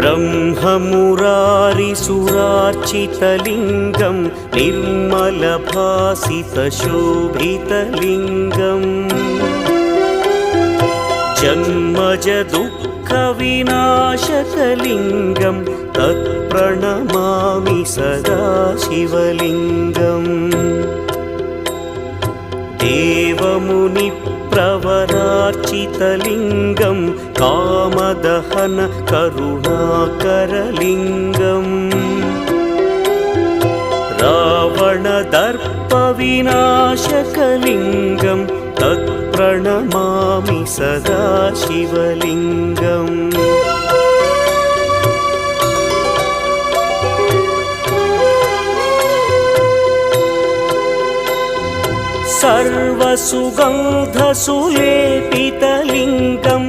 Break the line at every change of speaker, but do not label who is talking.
ब्रह्ममुरारिसुरार्चितलिङ्गं निर्मलभासितशोभितलिङ्गम् जन्मजदुःखविनाशकलिङ्गं तत्प्रणमामि सदा शिवलिङ्गम् देवमुनिप्रवरार्चितलिङ्गं कामदहन करुणाकरलिङ्गम् रावणदर्पविनाशकलिङ्गं तत्प्रणमामि सदा शिवलिङ्गम् सर्वसुगन्धसुलेपितलिङ्गं